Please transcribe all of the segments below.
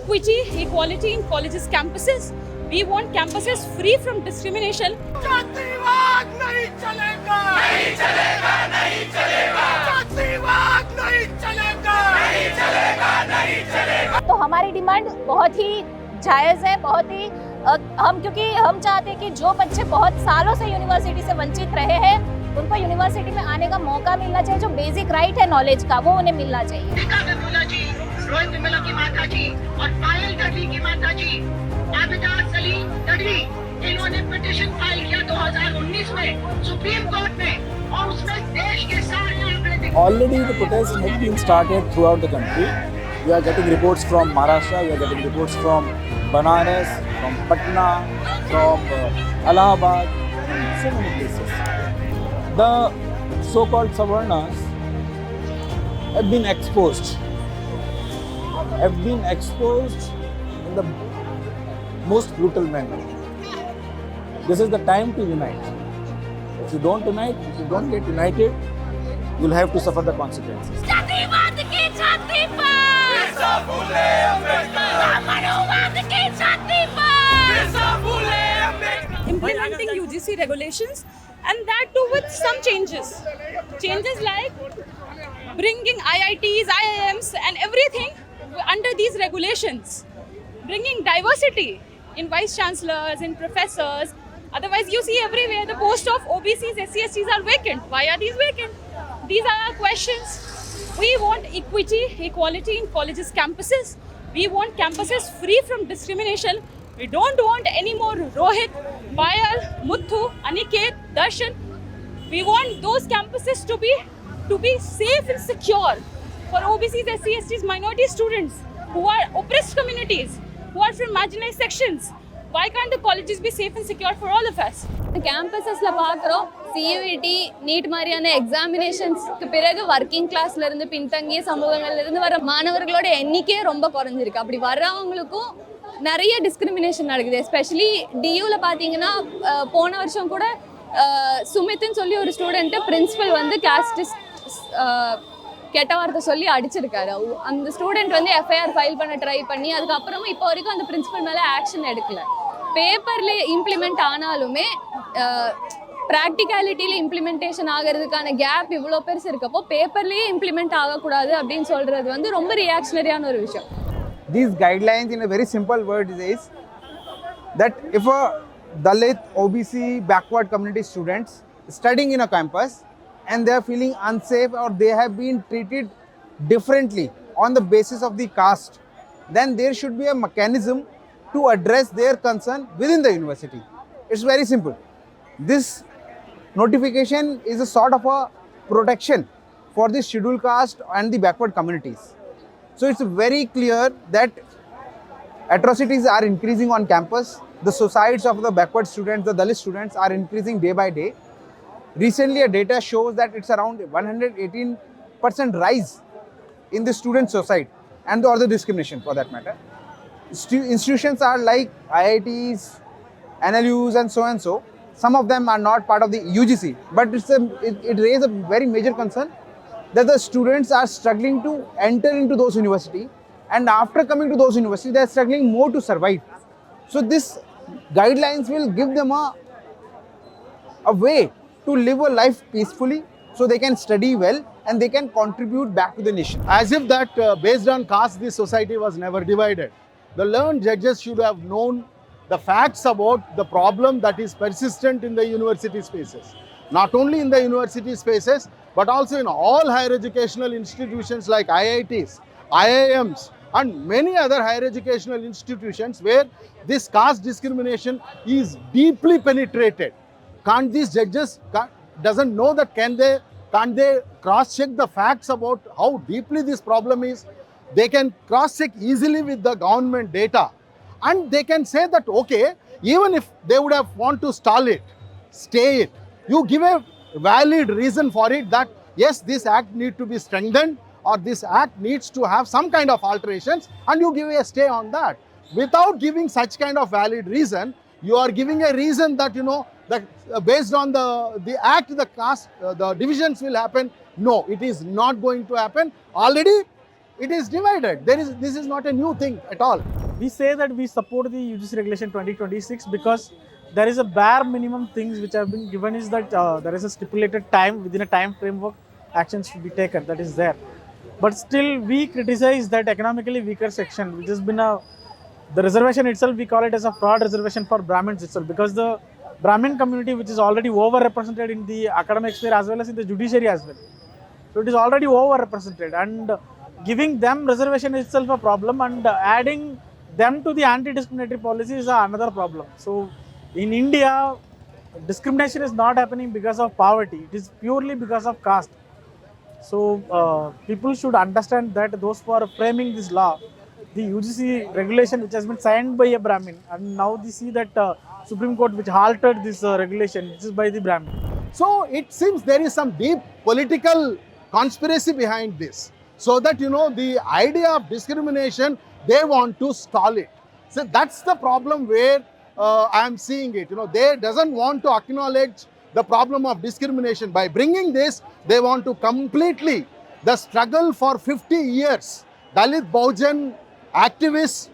equity, equality in colleges, campuses. We want campuses free from discrimination. जातिवाद नहीं चलेगा, नहीं चलेगा, नहीं चलेगा। जातिवाद नहीं चलेगा, नहीं चलेगा, नहीं चलेगा। तो हमारी डिमांड बहुत ही जायज़ है, बहुत ही क्योंकि हम चाहते हैं कि जो बच्चे बहुत सालों से यूनिवर्सिटी से वंचित रहे हैं उनको यूनिवर्सिटी में आने का मौका मिलना चाहिए। जो बेसिक राइट है नॉलेज का वो उन्हें मिलना चाहिए। रोहित विमला की माता जी और पायल तडवी की माता जी आबिदा सलीम तडवी, इन्होंने पिटीशन फाइल किया 2019 में सुप्रीम कोर्ट में और उसमें देश के सारे आंकड़े Already the protest has been started throughout the country. We are getting reports from Maharashtra, we are getting reports from Banaras, from Patna, from Allahabad, and so many places. The so-called Savarnas have been exposed in the most brutal manner. This is the time to unite. If you don't unite, if you don't get united, you'll have to suffer the consequences. जातिवाद की छाती पर बिरसा फूले अम्बेडकर, ब्राह्मणवाद की छाती पर बिरसा फूले Ambedkar. Implementing UGC regulations, and that too with some changes. Changes like bringing IITs, IIMs and everything under these regulations. Bringing diversity in vice chancellors, in professors. Otherwise you see everywhere the post of OBCs, SC/STs are vacant. Why are these vacant? These are our questions. We want equity, equality in colleges, campuses. We want campuses free from discrimination. We don't want any more Rohit, Payal, Muthu, Aniket, Darshan. We want those campuses to be safe and secure for OBCs, SC, STs, minority students who are oppressed communities, who are from marginalized sections. Why can't the colleges be safe and secure for all of us? கேம்பஸஸில் பார்க்குறோம் CUET NEET மாதிரியான எக்ஸாமினேஷன்ஸ்க்கு பிறகு working கிளாஸ்ல இருந்து பின்தங்கிய சமூகங்கள்ல இருந்து வர மாணவர்களோட எண்ணிக்கையே ரொம்ப குறைஞ்சிருக்கு. அப்படி வர்றவங்களுக்கும் நிறைய டிஸ்கிரிமினேஷன் நடக்குது. எஸ்பெஷலி டியூவில் பார்த்தீங்கன்னா போன வருஷம் கூட சுமித்னு சொல்லி ஒரு ஸ்டூடெண்ட்டு பிரின்சிபல் வந்து கெட்ட வார்த்தை சொல்லி அடிச்சிருக்காரு. அந்த ஸ்டூடெண்ட் வந்து எஃப்ஐஆர் ஃபைல் பண்ண ட்ரை பண்ணி அதுக்கப்புறமா இப்போ வரைக்கும் அந்த பிரின்சிபல் மேலே ஆக்ஷன் எடுக்கல. பேப்பர்லேயே இம்ப்ளிமெண்ட் ஆனாலுமே ப்ராக்டிகாலிட்டியில் இம்ப்ளிமெண்டேஷன் ஆகிறதுக்கான கேப் இவ்வளோ பெருசு இருக்கப்போ பேப்பர்லேயே இம்ப்ளிமெண்ட் ஆகக்கூடாது அப்படின்னு சொல்கிறது வந்து ரொம்ப ரியாக்ஷனரியான ஒரு விஷயம். These guidelines in a very simple word is that if a Dalit, OBC, backward community students studying in a campus and they are feeling unsafe or they have been treated differently on the basis of the caste, then there should be a mechanism to address their concern within the university. It's very simple. This notification is a sort of a protection for the scheduled caste and the backward communities. So it's very clear that atrocities are increasing on campus. The suicides of the backward students, the Dalit students are increasing day by day. Recently, a data shows that it's around 118% rise in the student suicide and the other discrimination for that matter. Institutions are like IITs, NLUs and so. Some of them are not part of the UGC, but it raises a very major concern that the students are struggling to enter into those universities, and after coming to those universities, they are struggling more to survive. So this guidelines will give them a way to live a life peacefully, so they can study well and they can contribute back to the nation. As if that based on caste, this society was never divided. The learned judges should have known the facts about the problem that is persistent in the university spaces. Not only in the university spaces, but also in all higher educational institutions like IITs, IIMs, and many other higher educational institutions where this caste discrimination is deeply penetrated. Can't these judges doesn't know that can't they cross-check the facts about how deeply this problem is? They can cross-check easily with the government data, and they can say that okay, even if they would have want to stall it, stay it, you give a valid reason for it that yes, this act need to be strengthened or this act needs to have some kind of alterations, and you give a stay on that. Without giving such kind of valid reason, you are giving a reason that that based on the act, the caste, the divisions will happen. No, it is not going to happen. Already it is divided. This is not a new thing at all. We say that we support the UGC Regulation 2026 because there is a bare minimum things which have been given is that there is a stipulated time, within a time framework actions should be taken, that is there. But still we criticize that economically weaker section, which has been the reservation itself, we call it as a fraud reservation for Brahmins itself, because the Brahmin community, which is already overrepresented in the academic sphere as well as in the judiciary as well. So it is already overrepresented, and giving them reservation is itself a problem, and adding them to the anti-discriminatory policy is another problem. So in India, discrimination is not happening because of poverty, it is purely because of caste. So people should understand that those who are framing this law, the UGC regulation which has been signed by a Brahmin, and now they see that Supreme Court which halted this regulation, which is by the Brahmin. So it seems there is some deep political conspiracy behind this. So that, the idea of discrimination, they want to stall it. So that's the problem where I am seeing it. They doesn't want to acknowledge the problem of discrimination. By bringing this, they want to completely, the struggle for 50 years, Dalit Bahujan activists,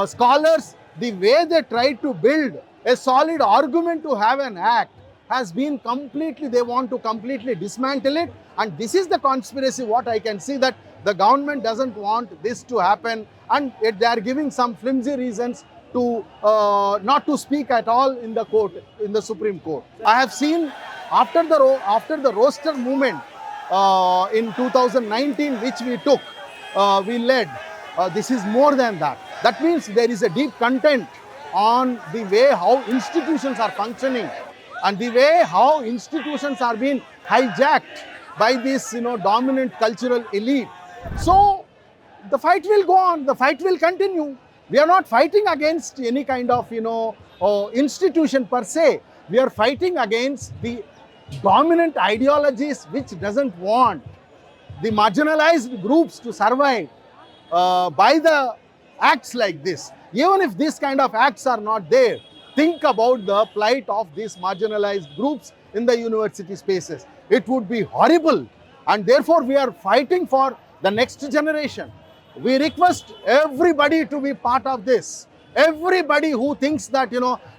scholars, the way they tried to build a solid argument to have an act has been completely, they want to completely dismantle it. And this is the conspiracy, what I can see, that the government doesn't want this to happen, and they are giving some flimsy reasons to not to speak at all in the court, in the Supreme Court. I have seen after the roster movement in 2019, which we took, we led, this is more than that. That means there is a deep content on the way how institutions are functioning and the way how institutions are being hijacked by this, dominant cultural elite. So the fight will go on, the fight will continue. We are not fighting against any kind of, institution per se. We are fighting against the dominant ideologies which doesn't want the marginalized groups to survive by the acts like this. Even if these kind of acts are not there, think about the plight of these marginalized groups in the university spaces. It would be horrible, and therefore we are fighting for the next generation. We request everybody to be part of this. Everybody who thinks that,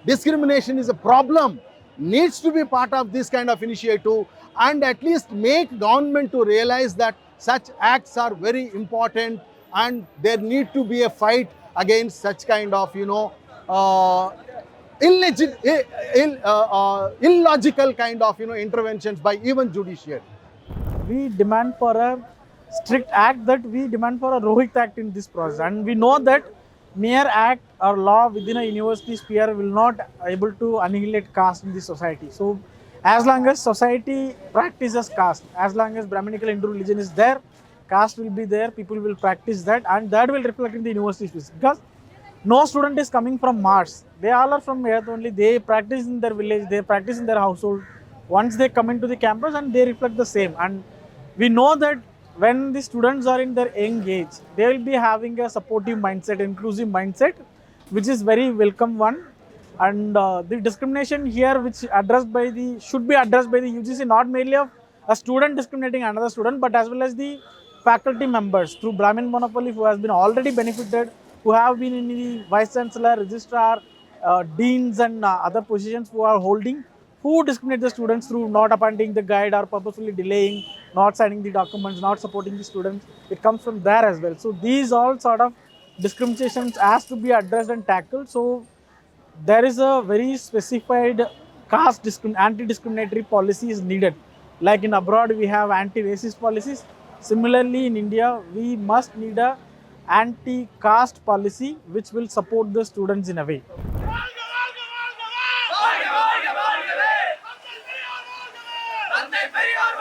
discrimination is a problem needs to be part of this kind of initiative, and at least make government to realize that such acts are very important, and there need to be a fight against such kind of, illogical kind of, interventions by even judiciary. We demand for a strict act, that we demand for a Rohit Act in this process, and we know that mere act or law within a university sphere will not able to annihilate caste in the society. So as long as society practices caste, as long as Brahminical Hindu religion is there, caste will be there, people will practice that, and that will reflect in the university space, because no student is coming from Mars. They all are from Earth only. They practice in their village, they practice in their household. Once they come into the campus, and they reflect the same. And we know that when the students are in their young age, they will be having a supportive mindset, inclusive mindset, which is very welcome one. And the discrimination here, which should be addressed by the UGC, not merely of a student discriminating another student, but as well as the faculty members through Brahmin Monopoly, who has been already benefited, who have been in the vice chancellor, registrar, deans and other positions who are holding, who discriminate the students through not appointing the guide or purposefully delaying, not signing the documents, not supporting the students. It comes from there as well. So these all sort of discriminations has to be addressed and tackled. So there is a very specified caste anti-discriminatory policy is needed. Like in abroad, we have anti-racist policies. Similarly, in India, we must need a anti-caste policy which will support the students in a way. Periyar